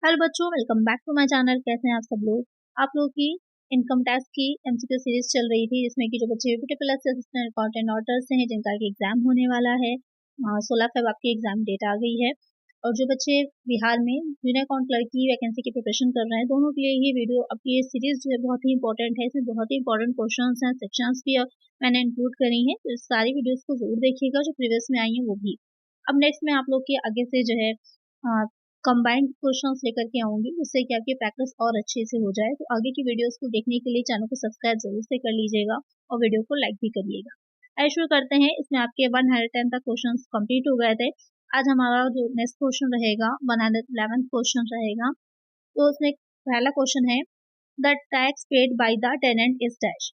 Hello बच्चों, welcome back to my channel. कैसे हैं आप सब लोग। आप लोगों की इनकम टैक्स की एमसीक्यू सीरीज चल रही थी, जिसमें कि जो बच्चे UP plus assistant accountant auditors हैं, जिनका एक एग्जाम होने वाला है 16 फेब आपकी एग्जाम डेट आ गई है। और जो बच्चे बिहार में जूनियर अकाउंट क्लर्क की वैकेंसी की प्रिपरेशन कर रहे हैं, दोनों के लिए ये वीडियो आपकी ये सीरीज जो है बहुत ही इंपॉर्टेंट है। इसमें बहुत ही इंपॉर्टेंट क्वेश्चन हैं, सेक्शंस भी मैंने इंक्लूड करी हैं, तो सारी वीडियोज को जरूर देखिएगा जो प्रीवियस में आई हैं वो भी। अब नेक्स्ट मैं आप लोग के आगे से जो है कंबाइंड क्वेश्चंस लेकर के आऊंगी, जिससे कि आपकी प्रैक्टिस और अच्छे से हो जाए। तो आगे की वीडियोस को देखने के लिए चैनल को सब्सक्राइब जरूर से कर लीजिएगा और वीडियो को लाइक भी करिएगा। आइए शुरू करते हैं। इसमें आपके 110 तक क्वेश्चंस कंप्लीट हो गए थे। आज हमारा जो नेक्स्ट क्वेश्चन रहेगा 111 क्वेश्चन रहेगा। तो उसमें पहला क्वेश्चन है, the tax paid by the tenant is dash.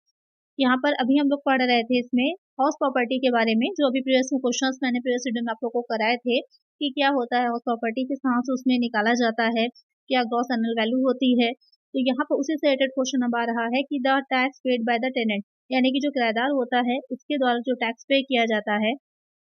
यहाँ पर अभी हम लोग पढ़ रहे थे इसमें हाउस प्रॉपर्टी के बारे में, जो अभी प्रीवियस में क्वेश्चंस मैंने प्रीवियस वीडियो में आप लोगों को कराए थे कि क्या होता है हाउस प्रॉपर्टी, किस तरह से उसमें निकाला जाता है, क्या ग्रॉस एनुअल वैल्यू होती है। तो यहाँ पर उसी से रिलेटेड क्वेश्चन अब आ रहा है कि the tax paid by the tenant, यानी कि जो किराएदार होता है उसके द्वारा जो टैक्स पे किया जाता है,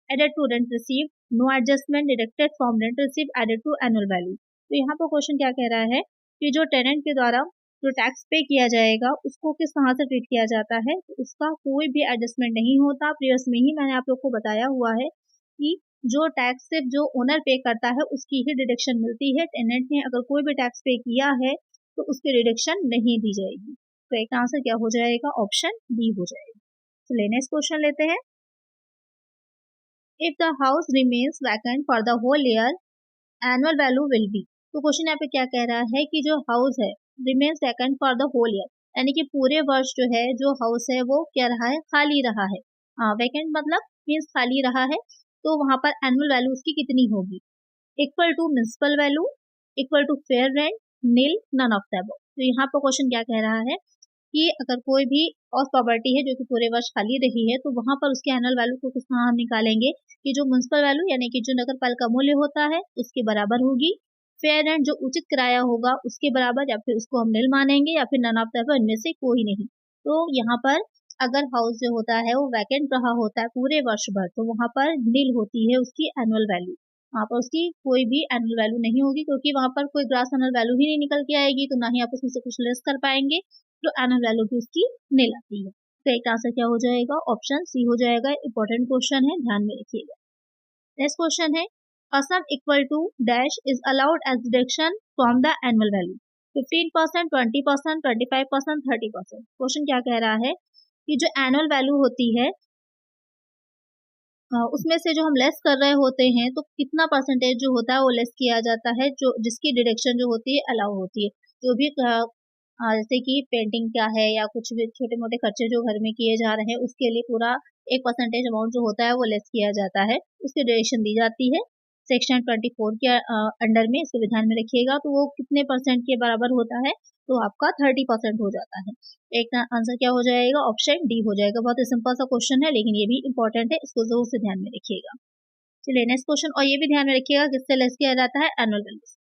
added to rent receive, no adjustment deducted from rent receive, added to annual value. तो यहाँ पर क्वेश्चन क्या कह रहा है कि जो टेनेंट के द्वारा जो टैक्स पे किया जाएगा उसको किस तरह से ट्रीट किया जाता है। तो उसका कोई भी एडजस्टमेंट नहीं होता। प्रीवियस में ही मैंने आप लोग को बताया हुआ है कि जो टैक्स सिर्फ जो ओनर पे करता है उसकी ही डिडक्शन मिलती है। टेनेंट ने अगर कोई भी टैक्स पे किया है तो उसकी डिडक्शन नहीं दी जाएगी। तो एक आंसर क्या हो जाएगा, ऑप्शन बी हो जाएगा। चलिए नेक्स्ट क्वेश्चन लेते हैं। If the house remains vacant for the whole year, annual value will be. तो क्वेश्चन यहाँ पे क्या कह रहा है कि जो हाउस है remains vacant for the whole year, यानी कि पूरे वर्ष जो है जो हाउस है वो क्या रहा है, खाली रहा है। वैकेंट मतलब मीन्स खाली रहा है। तो वहां पर एनुअल वैल्यू उसकी कितनी होगी, equal to municipal value, equal to fair rent, nil, none of the above. तो यहाँ पर क्वेश्चन क्या कह रहा है कि अगर कोई भी हाउस प्रॉपर्टी है जो कि पूरे वर्ष खाली रही है, तो वहां पर उसके एनुअल वैल्यू को किस तरह हम निकालेंगे कि जो म्युनिसिपल वैल्यू यानी कि जो नगर पालिका मूल्य होता है उसके बराबर होगी, फेयर रेंट जो उचित किराया होगा उसके बराबर, या फिर उसको हम नील मानेंगे, या फिर नन ऑफ द अबव, इनमें से कोई नहीं। तो यहाँ पर अगर हाउस जो होता है वो वैकेंट रहा होता है पूरे वर्ष भर, तो वहां पर नील होती है उसकी एनुअल वैल्यू। वहां पर उसकी कोई भी एनुअल वैल्यू नहीं होगी, क्योंकि वहां पर कोई ग्रास एनुअल वैल्यू ही नहीं निकल के आएगी, तो ना ही आप उसमें से कुछ लेस कर पाएंगे। तो एनुअल वैल्यू भी उसकी नील आती है। तो एक आंसर क्या हो जाएगा, ऑप्शन सी हो जाएगा। इंपॉर्टेंट क्वेश्चन है, ध्यान में रखिएगा। नेक्स्ट क्वेश्चन है, a sum equal to dash is allowed as deduction from the annual value, 15%, 20%, 25%, 30%। Question क्या कह रहा है कि जो एनुअल वैल्यू होती है उसमें से जो हम लेस कर रहे होते हैं, तो कितना परसेंटेज जो होता है वो लेस किया जाता है, जो जिसकी डिडक्शन जो होती है अलाउ होती है। जो भी जैसे कि पेंटिंग क्या है या कुछ भी छोटे मोटे खर्चे जो घर में किए जा रहे हैं, उसके लिए पूरा 1% अमाउंट जो होता है वो लेस किया जाता है, उसकी डिडक्शन दी जाती है। सेक्शन 24 के अंडर में इसको ध्यान में रखिएगा। तो वो कितने परसेंट के बराबर होता है, तो आपका 30% हो जाता है। एक आंसर क्या हो जाएगा, ऑप्शन डी हो जाएगा। बहुत ही सिंपल सा क्वेश्चन है, लेकिन ये भी इंपॉर्टेंट है, इसको जरूर से ध्यान में रखिएगा। चलिए नेक्स्ट क्वेश्चन, और ये भी ध्यान में रखिएगा किससे लेस किया जाता है, एनुअल वैल्यू।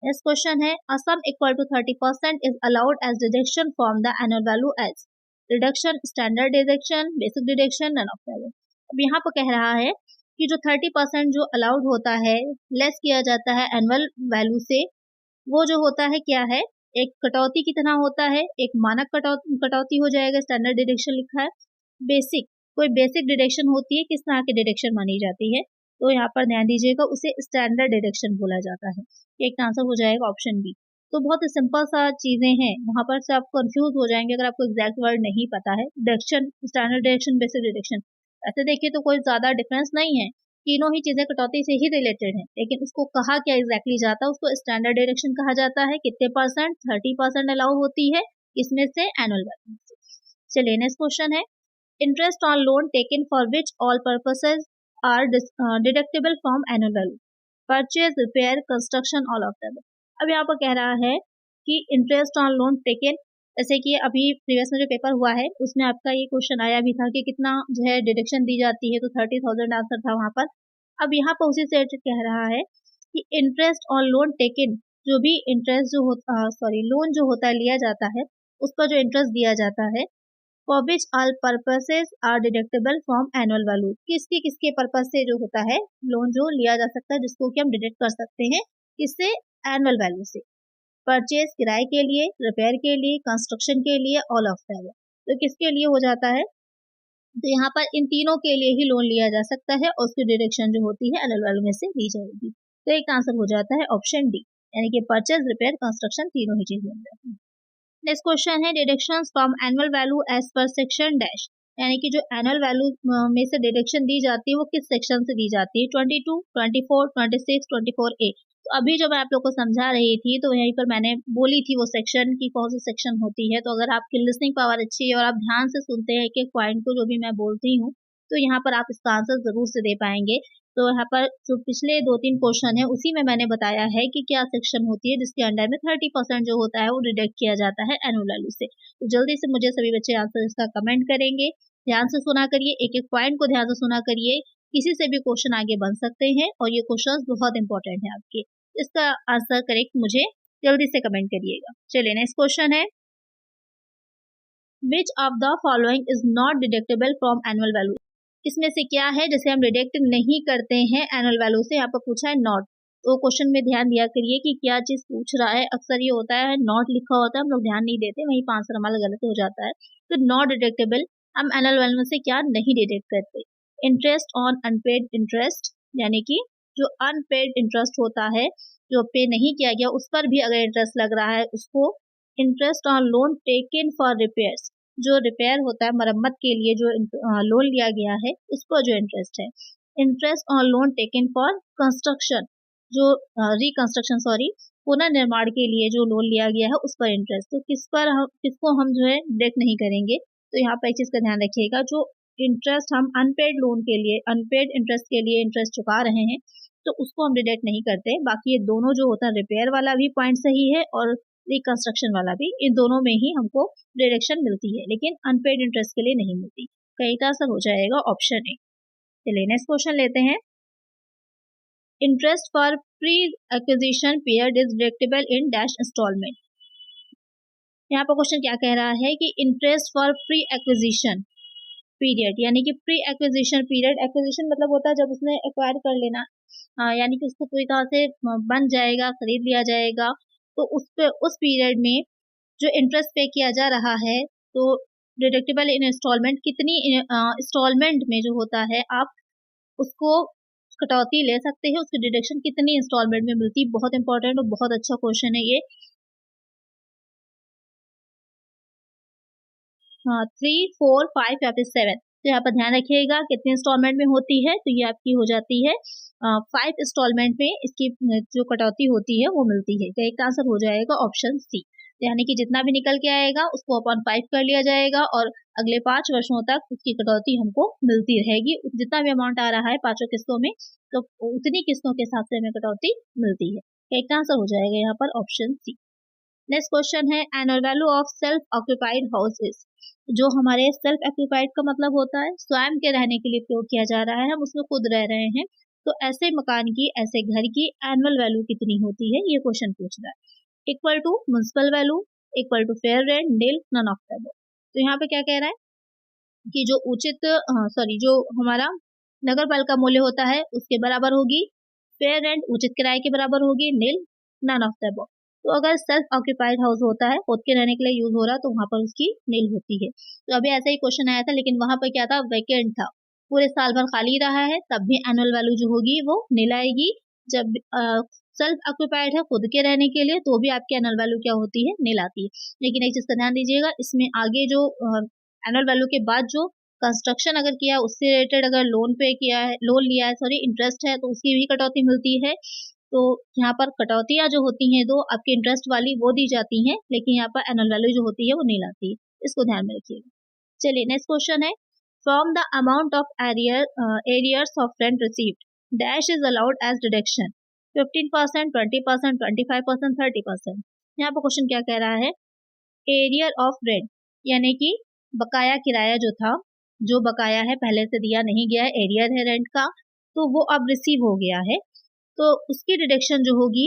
नेक्स्ट क्वेश्चन है, a sum equal to 30% is allowed as deduction from the annual value as reduction, standard deduction, basic deduction, none of the above। अब यहाँ पर कह रहा है कि जो 30% जो अलाउड होता है, लेस किया जाता है एनुअल वैल्यू से, वो जो होता है क्या है, एक कटौती कितना होता है, एक मानक कटौती हो जाएगा, स्टैंडर्ड डिडक्शन लिखा है। बेसिक, कोई बेसिक डिडक्शन होती है, किस तरह की डिडक्शन मानी जाती है, तो यहाँ पर ध्यान दीजिएगा, उसे स्टैंडर्ड डिडक्शन बोला जाता है। एक आंसर हो जाएगा ऑप्शन बी। तो बहुत ही सिंपल सा चीजें हैं, वहां पर से आप कंफ्यूज हो जाएंगे अगर आपको एग्जैक्ट वर्ड नहीं पता है। Deduction, standard deduction, basic deduction, ऐसे देखिए तो कोई ज्यादा डिफरेंस नहीं है, तीनों ही चीजें कटौती से ही रिलेटेड है, लेकिन उसको कहा क्या एग्जैक्टली जाता है, उसको स्टैंडर्ड डिडक्शन कहा जाता है। कितने परसेंट, 30% अलाउ होती है, इसमें से एनुअल वैल्यू से। चलिए नेक्स्ट क्वेश्चन है, interest on loan taken for which all purposes are deductible from annual value, purchase, repair, construction, all of that. अब यहाँ पर कह रहा है कि इंटरेस्ट ऑन लोन टेकन, जैसे कि अभी प्रीवियस में जो पेपर हुआ है उसमें आपका ये क्वेश्चन आया भी था कि कितना जो है डिडक्शन दी जाती है, तो 30,000 आंसर था वहां पर। अब यहाँ पर उसी से कह रहा है कि इंटरेस्ट ऑन लोन टेकन, जो भी इंटरेस्ट जो होता लोन जो होता है लिया जाता है, उस पर जो इंटरेस्ट दिया जाता है, for which all purposes are deductible from annual value, किसके किसके पर्पज से जो होता है लोन जो लिया जा सकता है, जिसको कि हम डिडक्ट कर सकते हैं किससे, एनुअल वैल्यू से। परचेज किराए के लिए, रिपेयर के लिए, कंस्ट्रक्शन के लिए, ऑल ऑफ द अबव। तो किसके लिए हो जाता है, तो यहाँ पर इन तीनों के लिए ही लोन लिया जा सकता है और उसकी डिडक्शन जो होती है एनुअल वैल्यू में से दी जाएगी। तो एक आंसर हो जाता है ऑप्शन डी, यानी कि परचेज, रिपेयर, कंस्ट्रक्शन तीनों ही चीजें हो जाती हैं। नेक्स्ट क्वेश्चन है deductions from annual value as per section dash, यानी कि जो एनुअल वैल्यू में से डिडक्शन दी जाती है वो किस सेक्शन से दी जाती है, 22, 24, 26, 24A। तो अभी जो मैं आप लोग को समझा रही थी तो यहीं पर मैंने बोली थी वो सेक्शन की कौन सी सेक्शन होती है। तो अगर आपकी लिसनिंग पावर अच्छी है और आप ध्यान से सुनते हैं एक एक पॉइंट को जो भी मैं बोलती हूँ, तो यहाँ पर आप इसका आंसर जरूर से दे पाएंगे। तो यहाँ पर जो पिछले 2-3 क्वेश्चन है उसी में मैंने बताया है कि क्या सेक्शन होती है जिसके अंडर में 30% जो होता है वो डिडक्ट किया जाता है एनुअल वैल्यू से। तो जल्दी से मुझे सभी बच्चे आंसर इसका कमेंट करेंगे। ध्यान से सुना करिए, एक एक पॉइंट को ध्यान से सुना करिए, किसी से भी क्वेश्चन आगे बन सकते हैं और ये क्वेश्चन बहुत इंपॉर्टेंट है आपके। इसका आंसर करेक्ट मुझे जल्दी से कमेंट करिएगा। चलिए नेक्स्ट क्वेश्चन है, which of the following is not deductible from annual value. इसमें से क्या है जिसे हम डिडक्ट नहीं करते हैं एनुअल वैल्यू से, यहाँ पर पूछा है नॉट। तो क्वेश्चन में ध्यान दिया करिए कि क्या चीज पूछ रहा है। अक्सर ये होता है नॉट लिखा होता है, हम लोग ध्यान नहीं देते, वहीं पर आंसर हमारा गलत हो जाता है। तो नॉट डिडक्टेबल हम एनुअल वैल्यू से क्या नहीं डिडक्ट करते। इंटरेस्ट ऑन अनपेड इंटरेस्ट, यानी कि जो अनपेड इंटरेस्ट होता है जो पे नहीं किया गया उस पर भी अगर इंटरेस्ट लग रहा है उसको। Interest on loan taken for repairs, जो रिपेयर होता है मरम्मत के लिए जो लोन लिया गया है उस पर जो इंटरेस्ट है। Interest on loan taken for construction, जो रिकंस्ट्रक्शन सॉरी पुनर्निर्माण के लिए जो लोन लिया गया है उस पर इंटरेस्ट। तो किसको हम जो है डिडक्ट नहीं करेंगे। तो यहाँ पर एक चीज का ध्यान रखिएगा, जो इंटरेस्ट हम अनपेड लोन के लिए, अनपेड इंटरेस्ट के लिए इंटरेस्ट चुका रहे हैं तो उसको हम डिडक्ट नहीं करते। बाकी ये दोनों जो होता है, रिपेयर वाला भी पॉइंट सही है और रिकंस्ट्रक्शन वाला भी, इन दोनों में ही हमको डिडक्शन मिलती है, लेकिन अनपेड इंटरेस्ट के लिए नहीं मिलती। कई का आंसर हो जाएगा ऑप्शन ए। चलिए नेक्स्ट क्वेश्चन लेते हैं, interest for pre acquisition period is deductible in dash installment. यहाँ पर क्वेश्चन क्या कह रहा है कि interest for pre acquisition period, यानी कि प्री एक्विजिशन पीरियड, एक्विजिशन मतलब होता है जब उसने एक्वायर कर लेना, यानी कि उसको पूरी तरह से बन जाएगा, खरीद लिया जाएगा, तो उस पीरियड में जो इंटरेस्ट पे किया जा रहा है तो डिडक्टेबल इन इंस्टॉलमेंट, कितनी इंस्टॉलमेंट में जो होता है आप उसको कटौती ले सकते हैं, उसकी डिडक्शन कितनी इंस्टॉलमेंट में मिलती है। बहुत इंपॉर्टेंट और बहुत अच्छा क्वेश्चन है ये। 3, 4, 5 या फिर 7। तो यहाँ पर ध्यान रखिएगा कितने इंस्टॉलमेंट में होती है। तो ये आपकी हो जाती है 5 इंस्टॉलमेंट में इसकी जो कटौती होती है वो मिलती है। तो एक आंसर हो जाएगा ऑप्शन सी, यानी कि जितना भी निकल के आएगा उसको अपॉन 5 कर लिया जाएगा और अगले 5 वर्षों तक उसकी कटौती हमको मिलती रहेगी। जितना भी अमाउंट आ रहा है 5 किस्तों में, तो उतनी किस्तों के हिसाब से हमें कटौती मिलती है। तो एक आंसर हो जाएगा यहाँ पर ऑप्शन सी। नेक्स्ट क्वेश्चन है, annual value of self occupied houses. जो हमारे सेल्फ ऑक्यूपाइड का मतलब होता है स्वयं के रहने के लिए प्रयोग किया जा रहा है, हम उसमें खुद रह रहे हैं। तो ऐसे मकान की, ऐसे घर की एनुअल वैल्यू कितनी होती है, ये क्वेश्चन पूछ रहा है। Equal to municipal value, equal to fair rent, nil, none of the above. तो यहाँ पे क्या कह रहा है कि जो उचित जो हमारा नगर पालिका मूल्य होता है उसके बराबर होगी, फेयर रेंट उचित किराए के बराबर होगी, निल, नन ऑफ द अबव। तो अगर सेल्फ ऑक्यूपाइड हाउस होता है, खुद के रहने के लिए यूज हो रहा, तो वहां पर उसकी निल होती है। तो अभी ऐसा ही क्वेश्चन आया था, लेकिन वहां पर क्या था, वैकेंट था, पूरे साल भर खाली रहा है, तब भी एनुअल वैल्यू जो होगी वो निल आएगी। जब सेल्फ ऑक्यूपाइड है खुद के रहने के लिए, तो भी आपकी एनुअल वैल्यू क्या होती है, निल आती है। लेकिन एक चीज का ध्यान दीजिएगा, इसमें आगे जो एनुअल वैल्यू के बाद जो कंस्ट्रक्शन अगर किया उससे रिलेटेड अगर लोन पे किया है, लोन लिया है सॉरी, इंटरेस्ट है, तो उसकी भी कटौती मिलती है। तो यहाँ पर कटौतियां जो होती हैं दो आपकी इंटरेस्ट वाली वो दी जाती हैं, लेकिन यहाँ पर एनुअल वैल्यू जो होती है वो नहीं लाती है, इसको ध्यान में रखिएगा। चलिए नेक्स्ट क्वेश्चन है, from the amount of arrears of rent received dash is allowed as deduction, 15%, 20%, 25%, 30%। यहाँ पर क्वेश्चन क्या कह रहा है, एरियर ऑफ रेंट, यानी कि बकाया किराया जो था, जो बकाया है पहले से दिया नहीं गया है, एरियर है रेंट का, तो वो अब रिसीव हो गया है, तो उसकी डिडक्शन जो होगी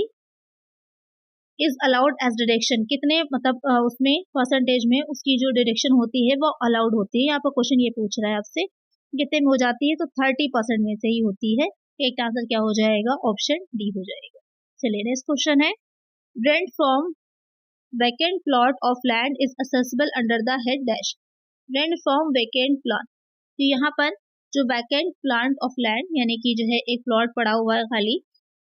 इज अलाउड एज डिडक्शन, कितने मतलब उसमें परसेंटेज में उसकी जो डिडक्शन होती है वो अलाउड होती है। यहाँ पर क्वेश्चन ये पूछ रहा है आपसे कितने में हो जाती है, तो 30% में से ही होती है। एक आंसर क्या हो जाएगा, ऑप्शन डी हो जाएगा। चलिए नेक्स्ट क्वेश्चन है, rent from vacant plot of land is accessible under the head dash. Rent from vacant plot, तो यहाँ पर जो वैकेंट प्लांट ऑफ लैंड यानी कि जो है एक प्लॉट पड़ा हुआ है खाली,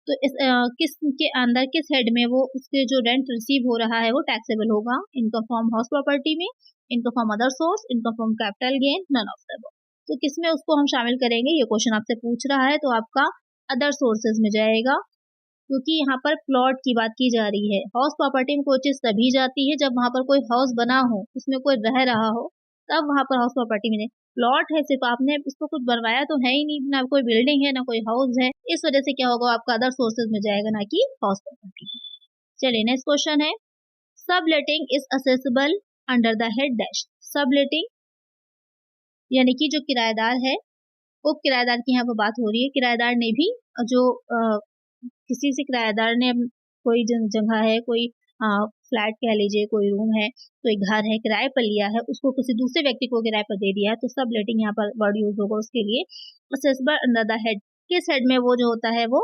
तो इस किस के अंदर किस हेड में वो उसके जो रेंट रिसीव हो रहा है वो टैक्सेबल होगा। इनकम फ्रॉम हाउस प्रॉपर्टी में, income from other source, income from capital gain, none of the above. तो किसमें उसको हम शामिल करेंगे, ये क्वेश्चन आपसे पूछ रहा है, तो आपका अदर सोर्सेज में जाएगा, क्योंकि यहाँ पर प्लॉट की बात की जा रही है। हाउस प्रॉपर्टी में कोई चीज तभी जाती है जब वहां पर कोई हाउस बना हो, उसमें कोई रह रहा हो, तब वहां पर हाउस प्रॉपर्टी में। प्लॉट है सिर्फ, आपने इसको कुछ बनवाया तो है ही नहीं, ना कोई बिल्डिंग है ना कोई हाउस है, इस वजह से क्या होगा, आपका अदर सोर्सेज में जाएगा, ना कि हाउस प्रॉपर्टी। चलिए नेक्स्ट क्वेश्चन है, subletting is accessible under the head dash. Subletting यानी कि जो किराएदार है, वो किराएदार की यहाँ पर बात हो रही है। किराएदार ने भी जो किसी से किराएदार ने कोई जगह है, कोई फ्लैट कह लीजिए, कोई रूम है, कोई घर है, किराए पर लिया है, उसको किसी दूसरे व्यक्ति को किराए पर दे दिया है, तो सब लेटिंग यहाँ पर वर्ड यूज होगा उसके लिए। असेसिबल अंडर द हेड, किस हेड में वो जो होता है वो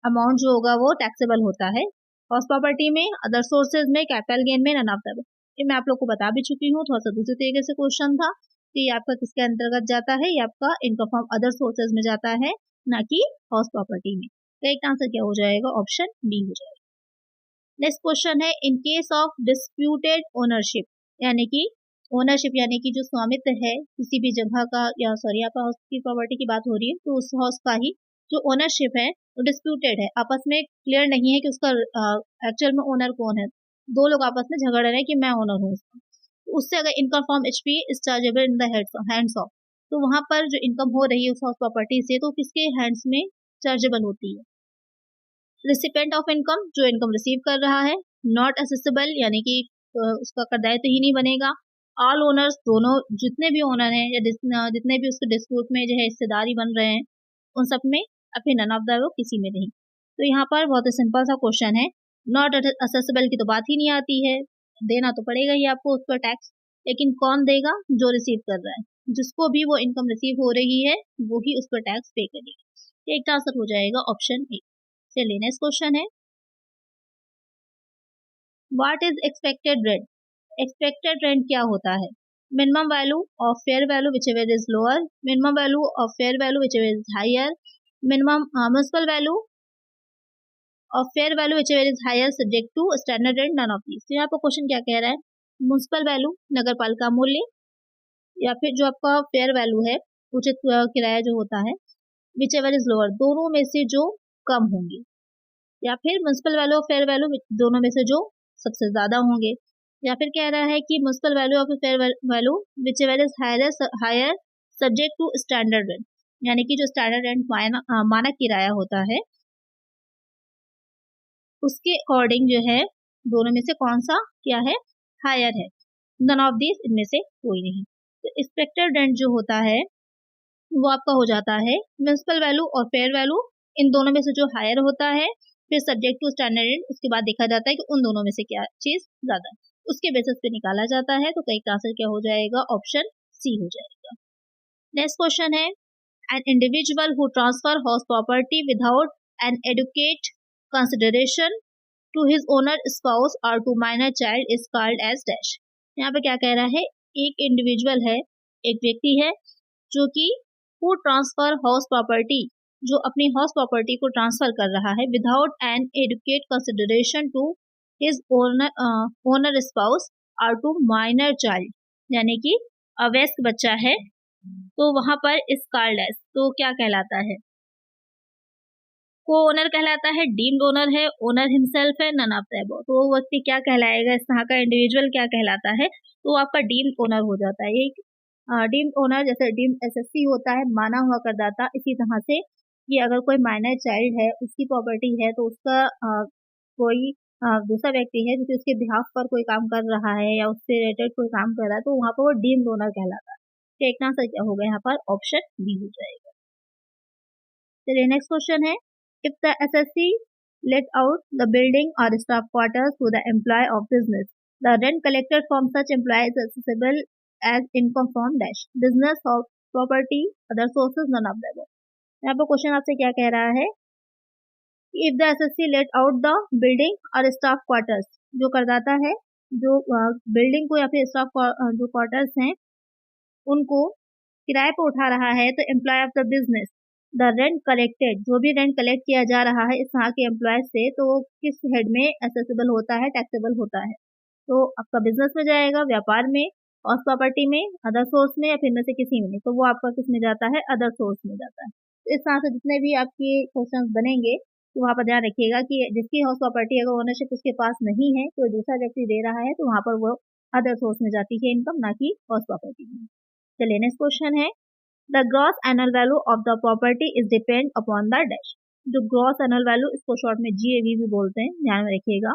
अमाउंट जो होगा वो टैक्सेबल होता है। हाउस प्रॉपर्टी में, अदर सोर्सेज में, कैपिटल गेन में, नन ऑफ द अबव। ये मैं आप लोग को बता भी चुकी हूँ, थोड़ा सा दूसरे तरीके से क्वेश्चन था कि ये आपका किसके अंतर्गत जाता है, ये आपका इनकम फ्रॉम अदर सोर्सेज में जाता है, ना कि हाउस प्रॉपर्टी में। तो एक आंसर क्या हो जाएगा, ऑप्शन डी हो जाएगा। नेक्स्ट क्वेश्चन है, in case of disputed ownership, यानी कि ओनरशिप यानी कि जो स्वामित्व है किसी भी जगह का, या सॉरी यहाँ पर हाउस की प्रॉपर्टी की बात हो रही है, तो उस हाउस का ही जो ओनरशिप है वो डिस्प्यूटेड है, आपस में क्लियर नहीं है कि उसका एक्चुअल में ओनर कौन है। दो लोग आपस में झगड़ रहे हैं कि मैं ओनर हूँ उसका, उससे अगर income from HP is chargeable in the hands of, तो वहां पर जो इनकम हो रही है उस हाउस प्रॉपर्टी से, तो किसके हैंड्स में चार्जेबल होती है। रिसिपेंट ऑफ इनकम, जो इनकम रिसीव कर रहा है। नॉट असेसिबल यानी कि उसका कर दायित्व ही नहीं बनेगा। ऑल ओनर्स, दोनों जितने भी ओनर हैं या जितने भी उसके डिस्प्यूट में जो है हिस्सेदारी बन रहे हैं, उन सब में, अपने नन ऑफ द वो किसी में नहीं। तो यहाँ पर बहुत ही सिंपल सा क्वेश्चन है, नॉट असेसिबल की तो बात ही नहीं आती है, देना तो पड़ेगा ही आपको उस पर टैक्स, लेकिन कौन देगा, जो रिसीव कर रहा है, जिसको भी वो इनकम रिसीव हो रही है वो ही उस पर टैक्स पे करेगा। एक आंसर हो जाएगा ऑप्शन ए। चलिए नेक्स्ट क्वेश्चन है, what is expected rent. Expected rent क्या होता है, minimum value of fair value whichever is lower, minimum value of fair value whichever is higher, minimum municipal value of fair value whichever is higher subject to standard rent, none of these. तो यहाँ पर question क्या कह रहा है, municipal value नगर पालिका मूल्य, या फिर जो आपका फेयर वैल्यू है उचित किराया जो होता है, विच एवर इज लोअर, दोनों में से जो कम होंगे, या फिर म्युनिसिपल वैल्यू और फेयर वैल्यू दोनों में से जो सबसे ज्यादा होंगे, या फिर कह रहा है कि म्युनिसिपल वैल्यू और fair value whichever is higher subject to standard rent, यानी कि जो स्टैंडर्ड रेंट मानक किराया होता है उसके अकॉर्डिंग जो है दोनों में से कौन सा क्या है, हायर है। नन ऑफ दिस, इनमें से कोई नहीं। तो एक्सपेक्टेड रेंट जो होता है वो आपका हो जाता है म्युनिसिपल वैल्यू और फेयर वैल्यू, इन दोनों में से जो हायर होता है, फिर सब्जेक्ट टू स्टैंडर्ड रेंट, उसके बाद देखा जाता है कि उन दोनों में से क्या चीज ज्यादा है, उसके बेसिस पे निकाला जाता है। तो कई का आंसर क्या हो जाएगा, ऑप्शन सी हो जाएगा। नेक्स्ट क्वेश्चन है, an individual who transfer house property without an adequate consideration to his owner spouse और to minor child is called as dash. यहाँ पे क्या कह रहा है, एक इंडिविजुअल है, एक व्यक्ति है जो कि हु ट्रांसफर हाउस प्रॉपर्टी, जो अपनी हाउस प्रॉपर्टी को ट्रांसफर कर रहा है without an adequate consideration to his owner spouse और टू माइनर चाइल्ड, यानी कि अवयस्क बच्चा है, तो वहां पर इस कॉल्ड एज, तो क्या कहलाता है, को ओनर कहलाता है, डीम्ड ओनर है, ओनर हिमसेल्फ है, नन ऑफ द अबव। तो वो व्यक्ति क्या कहलाएगा, इस तरह का इंडिविजुअल क्या कहलाता है, तो आपका डीम्ड ओनर हो जाता है। ये डीम्ड ओनर जैसे डीम्ड एसएससी होता है, माना हुआ करदाता, इसी तरह से कि अगर कोई माइनर चाइल्ड है, उसकी प्रॉपर्टी है, तो उसका कोई दूसरा व्यक्ति है जो उसके बिहाफ पर कोई काम कर रहा है या उससे रिलेटेड कोई काम कर रहा है, तो वहां पर वो डीम्ड ओनर कहलाता है। तो एक आंसर क्या होगा यहाँ पर, ऑप्शन बी हो जाएगा। चलिए नेक्स्ट क्वेश्चन है, if the SSC let out the building or staff quarters to the employee of business, the rent collected from such employee is accessible as income from dash business of property, other sources, none of the above। यहाँ पर question आपसे क्या कह रहा है if the assessee let out the building और staff quarters, जो करदाता है जो बिल्डिंग को या फिर स्टाफ जो क्वार्टर्स हैं उनको किराए पर उठा रहा है, तो employ of the business the rent collected, जो भी रेंट कलेक्ट किया जा रहा है इस तरह के एम्प्लॉय से, तो वो किस हेड में एसेसिबल होता है, टैक्सेबल होता है। तो आपका बिजनेस में जाएगा, व्यापार में, हाउस प्रॉपर्टी में, अदर सोर्स में, या फिर इनमें से किसी में, तो वो आपका किस में जाता है, अदर सोर्स में जाता है। तो इस तरह से जितने भी आपके क्वेश्चन बनेंगे तो वहाँ पर ध्यान रखिएगा कि जिसकी हाउस प्रॉपर्टी अगर ओनरशिप उसके पास नहीं है, तो दूसरा व्यक्ति दे रहा है, तो वहाँ पर वो अदर सोर्स में जाती है इनकम, ना कि हाउस प्रॉपर्टी में। चलिए नेक्स्ट क्वेश्चन है, the gross annual value of the property is depend upon the dash. जो ग्रॉस एनुअल वैल्यू, इसको शॉर्ट में GAV भी बोलते हैं, ध्यान में रखिएगा।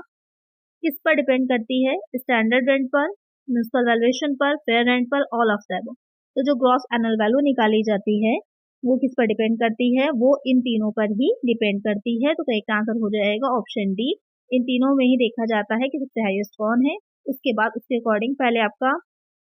किस पर डिपेंड करती है, स्टैंडर्ड रेंट पर, म्युनिसिपल वैल्यूएशन पर, फेयर रेंट पर, ऑल ऑफ द अबव। तो जो ग्रॉस एनुअल वैल्यू निकाली जाती है वो किस पर डिपेंड करती है, वो इन तीनों पर ही डिपेंड करती है। तो करेक्ट आंसर हो जाएगा ऑप्शन डी। इन तीनों में ही देखा जाता है कि सबसे हाईएस्ट कौन है, उसके बाद उसके अकॉर्डिंग पहले आपका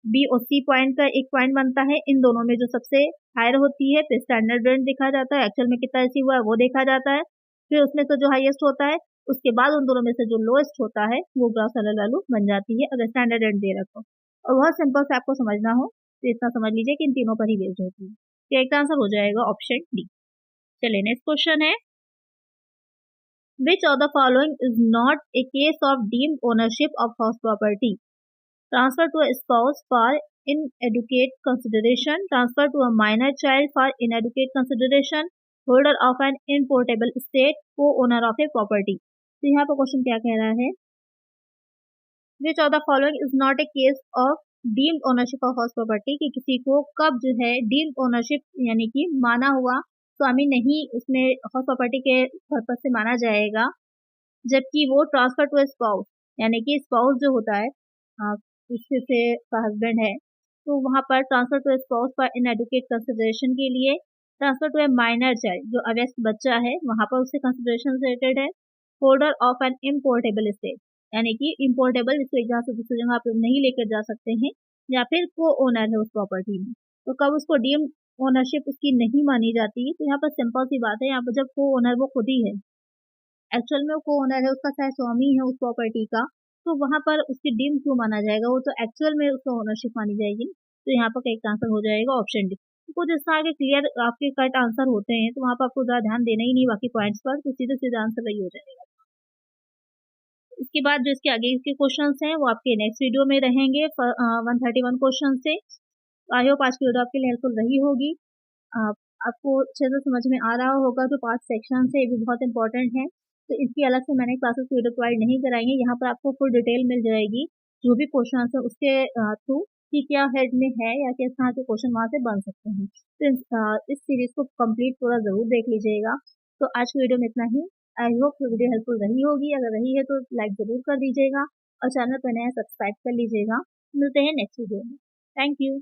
बी और सी पॉइंट का एक पॉइंट बनता है, इन दोनों में जो सबसे हायर होती है, फिर स्टैंडर्ड रेंट देखा जाता है, एक्चुअल में कितना रिसीव हुआ है वो देखा जाता है, फिर उसमें से जो हाईएस्ट होता है, उसके बाद उन दोनों में से जो लोएस्ट होता है वो ग्रॉस एनुअल वैल्यू बन जाती है, अगर स्टैंडर्ड रेंट दे रखो। और बहुत सिंपल से आपको समझना हो तो इतना समझ लीजिए कि इन तीनों पर ही बेस्ड होती है। करेक्ट आंसर हो जाएगा ऑप्शन डी। चलिए नेक्स्ट क्वेश्चन है, which of the following is not a case of deemed ownership of house property, transfer to a spouse for inadequate consideration, transfer to a minor child for inadequate consideration, holder of an importable estate, co-owner of a property। तो यहाँ पर question क्या कह रहा है, which of the following is not a case of deemed ownership of house property, कि किसी को कब जो है डीम्ड ओनरशिप यानी कि माना हुआ स्वामी नहीं उसमें हाउस प्रॉपर्टी के पर्पज से माना जाएगा, जबकि वो ट्रांसफर टू ए स्पाउस यानी कि स्पाउस जो होता है उससे से का हस्बैंड है, तो वहाँ पर transfer to spouse for inadequate consideration के लिए, transfer to a minor child जो अव्यस्त बच्चा है वहाँ पर उससे कंसिडरेशन रिलेटेड है, holder of an impartible estate यानी कि इम्पोर्टेबल जिसको एक जगह से दूसरी जगह आप नहीं लेकर जा सकते हैं, या फिर को ओनर है उस प्रॉपर्टी में, तो कब उसको डीम ओनरशिप उसकी नहीं मानी जाती है। तो यहाँ पर सिंपल सी बात है, यहाँ पर जब को ओनर वो खुद ही है, एक्चुअल में वो को ओनर है, उसका चाहे स्वामी है उस प्रॉपर्टी का, तो वहाँ पर उसकी डीम क्यों माना जाएगा, वो तो एक्चुअल में उसका ओनरशिप मानी जाएगी। तो यहाँ पर करेक्ट आंसर हो जाएगा ऑप्शन डी। कुछ इस तरह के क्लियर आपके करेक्ट आंसर होते हैं तो वहाँ पर आपको ज़्यादा ध्यान देना ही नहीं बाकी पॉइंट्स पर, तो सीधे सीधा आंसर वही हो जाएगा। इसके बाद जो इसके आगे के क्वेश्चन हैं वो आपके नेक्स्ट वीडियो में रहेंगे 131 क्वेश्चन से। आई होप आज की वीडियो आपके लिए हेल्पफुल रही होगी, आपको अच्छे से समझ में आ रहा होगा। जो 5 सेक्शन है ये भी बहुत इंपॉर्टेंट है, तो इसकी अलग से मैंने क्लासेस वीडियो प्रोवाइड नहीं कराई है, यहाँ पर आपको फुल डिटेल मिल जाएगी जो भी क्वेश्चन है उसके थ्रू कि क्या हेड में है या किस तरह के क्वेश्चन वहाँ से बन सकते हैं। तो इस सीरीज को कंप्लीट पूरा जरूर देख लीजिएगा। तो आज की वीडियो में इतना ही। आई होप वीडियो हेल्पफुल रही होगी, अगर रही है तो लाइक जरूर कर दीजिएगा और चैनल पर नया सब्सक्राइब कर लीजिएगा। मिलते हैं नेक्स्ट वीडियो में। Thank you.